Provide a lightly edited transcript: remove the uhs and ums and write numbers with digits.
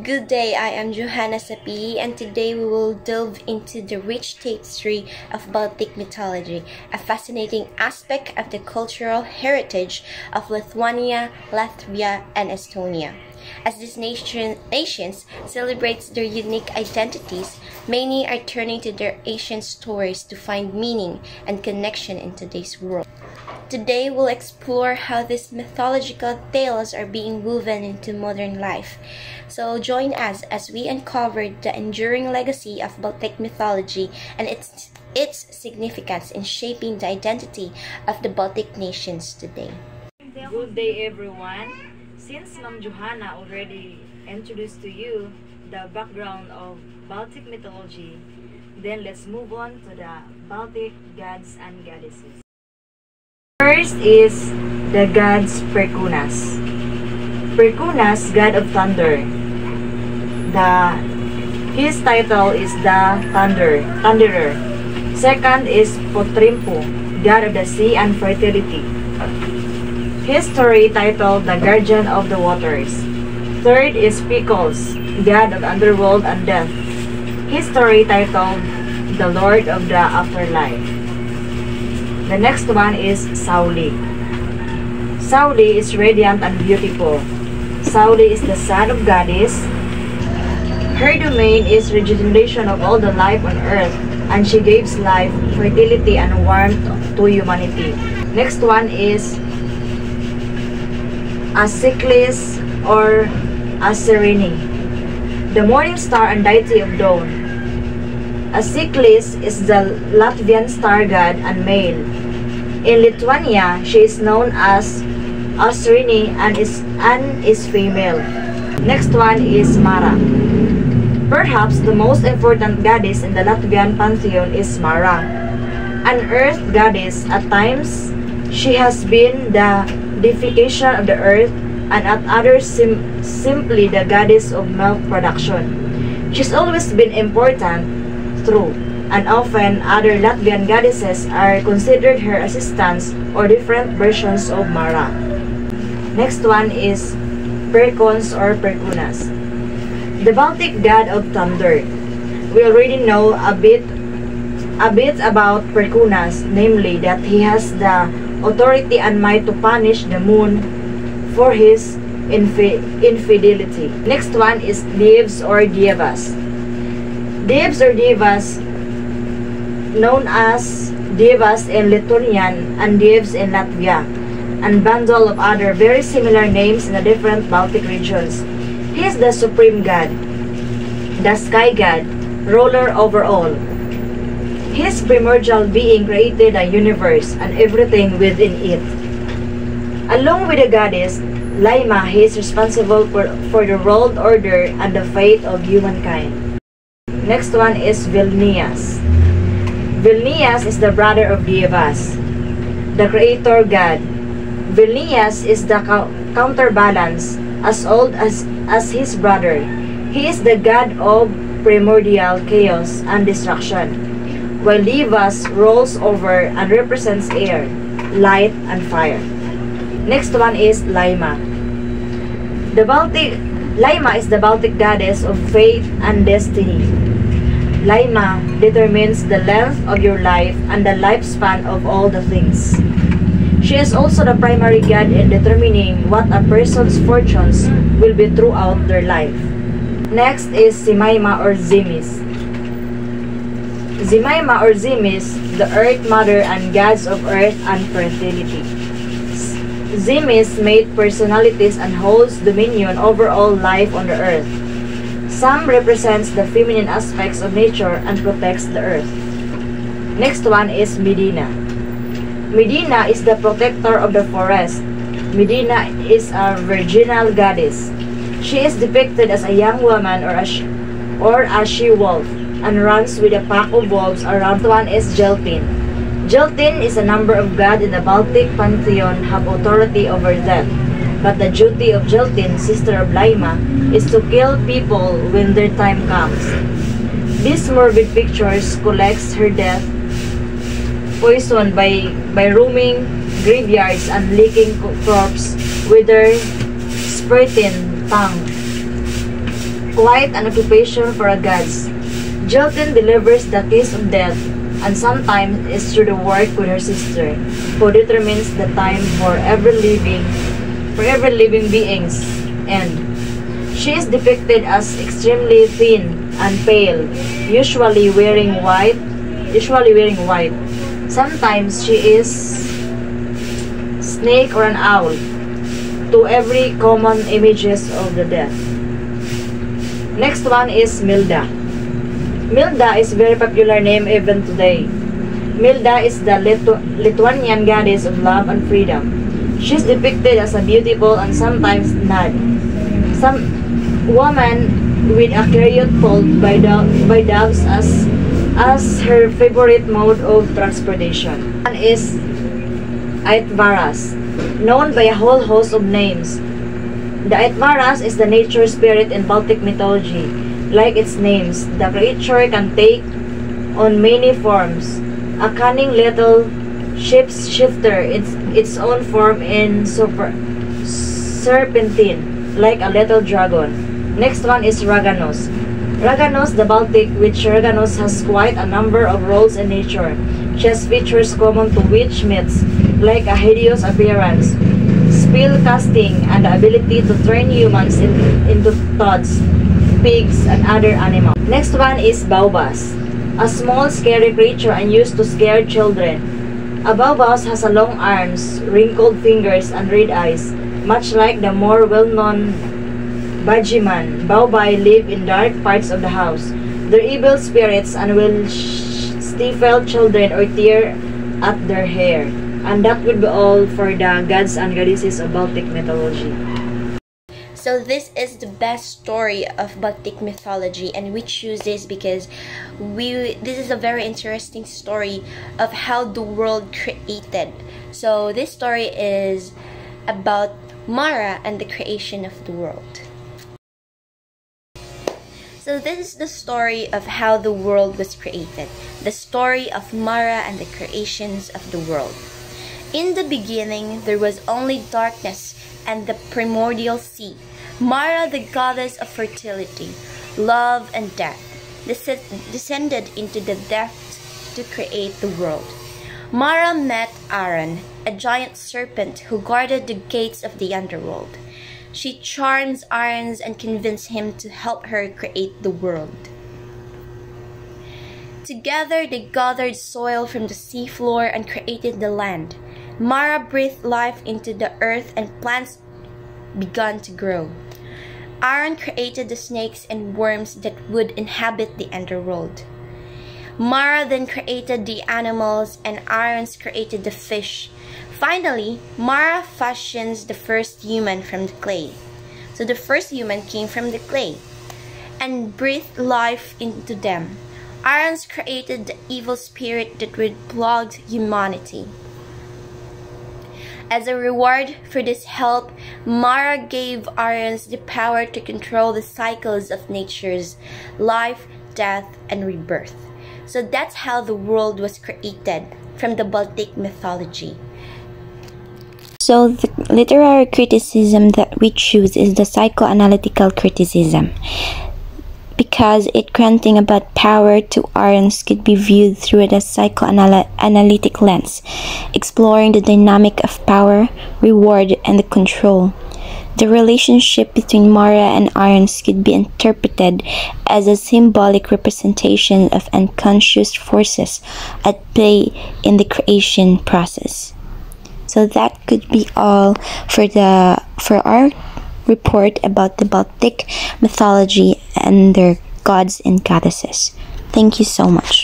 Good day, I am Juhana Sapihi, and today we will delve into the rich tapestry of Baltic mythology, a fascinating aspect of the cultural heritage of Lithuania, Latvia, and Estonia. As these nations celebrate their unique identities, many are turning to their ancient stories to find meaning and connection in today's world. Today, we'll explore how these mythological tales are being woven into modern life. So join us as we uncover the enduring legacy of Baltic mythology and its significance in shaping the identity of the Baltic nations today. Good day, everyone. Since Ma'am Juhana already introduced to you the background of Baltic mythology, then let's move on to the Baltic gods and goddesses. First is the gods Perkunas. Perkunas, god of thunder. His title is the Thunderer. Second is Potrimpo, god of the sea and fertility. His story titled the Guardian of the Waters. Third is Pikos, god of underworld and death. His story titled the Lord of the Afterlife. The next one is Sauli. Sauli is radiant and beautiful. Sauli is the son of goddess. Her domain is regeneration of all the life on earth, and she gives life, fertility, and warmth to humanity. Next one is Asiclis or Aserini, the morning star and deity of dawn. Asiclis is the Latvian star god and male. In Lithuania, she is known as Aserini and is female. Next one is Mara. Perhaps the most important goddess in the Latvian pantheon is Mara, an earth goddess. At times, she has been the deification of the earth, and at others simply the goddess of milk production. She's always been important, true, and often other Latvian goddesses are considered her assistants or different versions of Mara. Next one is Perkons or Perkunas, the Baltic god of thunder. We already know a bit about Perkunas, namely that he has the authority and might to punish the moon for his infidelity. Next one is Devs or Dievas. Devs or Devas, known as Devas in Lithuanian and Devs in Latvia, and bundle of other very similar names in the different Baltic regions. He is the supreme god, the sky god, ruler over all. His primordial being created a universe and everything within it. Along with the goddess, Laima, he is responsible for the world order and the fate of humankind. Next one is Vilnius. Vilnius is the brother of Dievas, the creator god. Vilnius is the counterbalance, as old as his brother. He is the god of primordial chaos and destruction, while Dievas rolls over and represents air, light, and fire. Next one is Laima. Laima is the Baltic goddess of fate and destiny. Laima determines the length of your life and the lifespan of all the things. She is also the primary god in determining what a person's fortunes will be throughout their life. Next is Jemyca or Zemis. Jemyca or Zemis, the earth mother and gods of earth and fertility. Zemis made personalities and holds dominion over all life on the earth. Some represents the feminine aspects of nature and protects the earth. Next one is Medina. Medina is the protector of the forest. Medina is a virginal goddess. She is depicted as a young woman or a she-wolf and runs with a pack of wolves around. One is Jeltin. Jeltin is a number of gods in the Baltic pantheon have authority over death, but the duty of Jeltin, sister of Laima, is to kill people when their time comes. These morbid pictures collects her death poisoned by roaming graveyards and licking corpse with their spurting tongue. quite an occupation for a goddess. Jiltin delivers the kiss of death, and sometimes is through the work with her sister, who determines the time for every living being's end. She is depicted as extremely thin and pale, usually wearing white. Sometimes she is snake or an owl, to every common images of the death. Next one is Milda. Milda is a very popular name even today. Milda is the Lithuanian goddess of love and freedom. She is depicted as a beautiful and sometimes not. Some woman with a chariot pulled by doves as her favorite mode of transportation. One is Aitvaras, known by a whole host of names. The Aitvaras is the nature spirit in Baltic mythology. Like its names, the creature can take on many forms. A cunning little shifter, its own form in serpentine, like a little dragon. Next one is Raganos. Raganos, the Baltic witch Raganos, has quite a number of roles in nature. She has features common to witch myths, like a hideous appearance, spell casting, and the ability to turn humans into toads, pigs, and other animals. Next one is Baubas, a small scary creature and used to scare children. A Baubas has a long arms, wrinkled fingers, and red eyes. Much like the more well-known Bajiman, Baubai live in dark parts of the house. They're evil spirits and will stifle children or tear at their hair. And that would be all for the gods and goddesses of Baltic mythology. So this is the best story of Baltic mythology, and we choose this because this is a very interesting story of how the world created. So this story is about Mara and the creation of the world. So this is the story of how the world was created. The story of Mara and the creations of the world. In the beginning, there was only darkness and the primordial sea. Mara, the goddess of fertility, love, and death, descended into the depths to create the world. Mara met Aaron, a giant serpent who guarded the gates of the underworld. She charms Aaron and convinced him to help her create the world. Together, they gathered soil from the seafloor and created the land. Mara breathed life into the earth and plants began to grow. Aaron created the snakes and worms that would inhabit the underworld. Mara then created the animals and Aaron created the fish. Finally, Mara fashions the first human from the clay. So the first human came from the clay and breathed life into them. Aaron created the evil spirit that would plague humanity. As a reward for this help, Mara gave Aaron the power to control the cycles of nature's life, death, and rebirth. So that's how the world was created from the Baltic mythology. So the literary criticism that we choose is the psychoanalytical criticism, because it granting about power to Aaron could be viewed through the psychoanalytic lens, exploring the dynamic of power, reward, and the control. The relationship between Mara and Aaron could be interpreted as a symbolic representation of unconscious forces at play in the creation process. So that could be all for our report about the Baltic mythology and their gods and goddesses. Thank you so much.